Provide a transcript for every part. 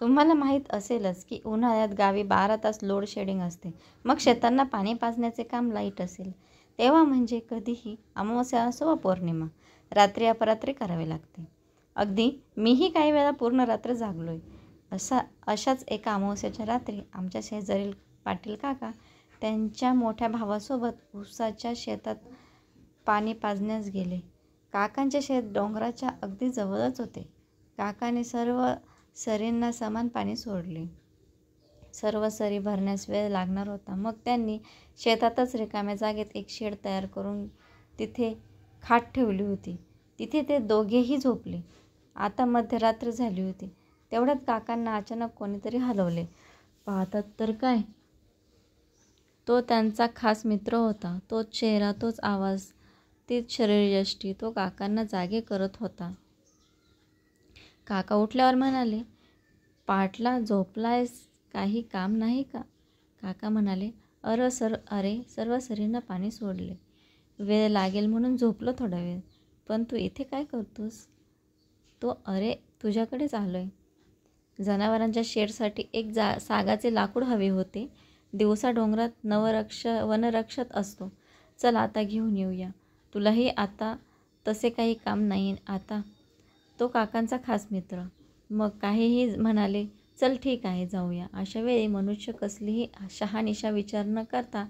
तुम्हाला माहीत असेलच की उन्हाळ्यात गावी 12 तास लोड शेडिंग असते. मग शेतांना पाणी पाजण्याचे काम लाईट असेल तेव्हा म्हणजे कधीही अमावस्या असो वा पौर्णिमा, रात्री अपरात्री करावे लागते. अगदी मीही काही वेळा पूर्ण रात्र जागलोय. अशाच एका अमावस्याच्या रात्री आमच्या शेजारील पाटील काका त्यांच्या मोठ्या भावासोबत ऊसाच्या शेतात पाणी पाजण्यास गेले. काकांचे शेत डोंगराच्या अगदी जवळच होते. काकाने सर्व सरींना समान पाणी सोडले. सर्व सरी भरण्यास वेळ लागणार होता. मग त्यांनी शेतातच रिकाम्या जागेत एक शेड तयार करून तिथे खाट ठेवली होती. तिथे ते दोघेही झोपले. आता मध्यरात्र झाली होती. तेवढ्यात काकांना अचानक कोणीतरी हलवले. पाहतात तर काय, तो त्यांचा खास मित्र होता. तोच चेहरा, तोच आवाज, तीच शरीरयष्टी तो काकांना जागे करत होता. काका उठल्यावर म्हणाले, पाटला झोपलायस, काही काम नाही का? काका म्हणाले, अरे सर्व सरींना पाणी सोडले. वेळ लागेल म्हणून झोपलो थोडा वेळ. पण तू इथे काय करतोस? अरे तुझ्याकडेच आलोय. जनावरांच्या शेडसाठी एक सागाचे लाकूड हवे होते. दिवसा डोंगरात वनरक्षक असतो. चल आता घेऊन येऊया. तुलाही आता तसे काही काम नाही आता. तो काकांचा खास मित्र. मग काहीही म्हणाले, चल ठीक आहे जाऊया. अशा वेळी मनुष्य कसलीही शहानिशा विचार न करता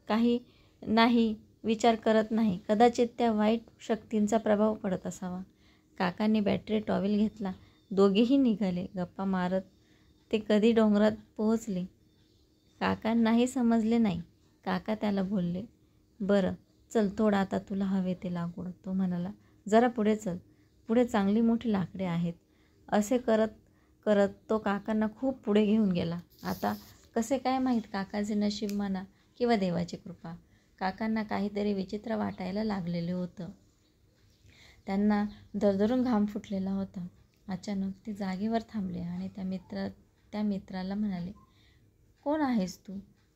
काही नाही विचार करत नाही. कदाचित त्या वाईट शक्तींचा प्रभाव पडत असावा. काकांनी बॅटरी टॉवेल घेतला. दोघेही निघाले. गप्पा मारत ते कधी डोंगरात पोहोचले. काकांनाही समजले नाही. काका त्याला बोलले, बरं चल तोड आता तुला हवे ते लाकूड. तो म्हणाला, जरा पुढे चल, पुढे चांगली मोठी लाकडे आहेत. असे करत करत तो काकांना खूप पुढे घेऊन गेला. आता कसे काय माहीत, काकाचे नशीब म्हणा किंवा देवाची कृपा, काकांना काहीतरी विचित्र वाटायला लागलेले होतं. त्यांना दरदरून घाम फुटलेला होता. अचानक ते जागेवर थांबले आणि त्या मित्राला म्हणाले, कोण आहेस तू?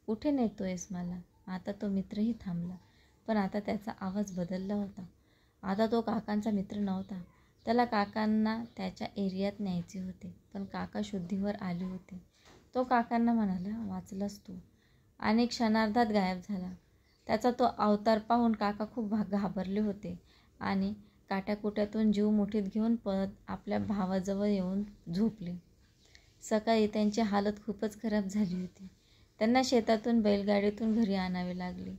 कुठे नेतोयस मला? आता तो मित्रही थांबला. पण आता त्याचा आवाज बदलला होता. आता तो काकांचा मित्र नव्हता. त्याला काकांना त्याच्या एरियात न्यायचे होते. पण काका शुद्धीवर आले होते. तो काकांना म्हणाला, वाचलास तू, आणि क्षणार्धात गायब झाला. त्याचा तो अवतार पाहून काका खूप घाबरले होते आणि काट्याकुट्यातून जीव मुठीत घेऊन पळत आपल्या भावाजवळ येऊन झोपले. सकाळी त्यांची हालत खूपच खराब झाली होती. त्यांना शेतातून बैलगाडीतून घरी आणावे लागले.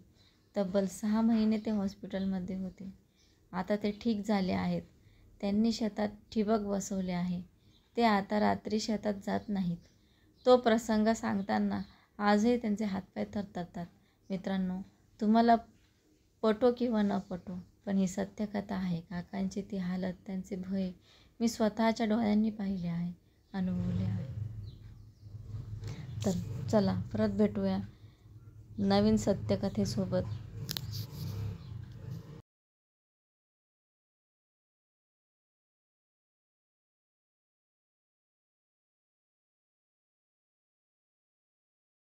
तब्बल 6 महिने ते हॉस्पिटलमध्ये होते. आता ते ठीक झाले आहेत. त्यांनी शेतात ठिबक बसवले आहे. ते आता रात्री शेतात जात नाहीत. तो प्रसंग सांगताना आजही त्यांचे हातपाय थरथरतात. मित्रांनो, तुम्हाला पटो किंवा न पटो, पण ही सत्य कथा आहे. काकांची ती हालत, त्यांचे भय मी स्वतःच्या डोळ्यांनी पाहिले आहे, अनुभवले आहे. तर चला परत भेटूया नवीन सत्यकथेसोबत.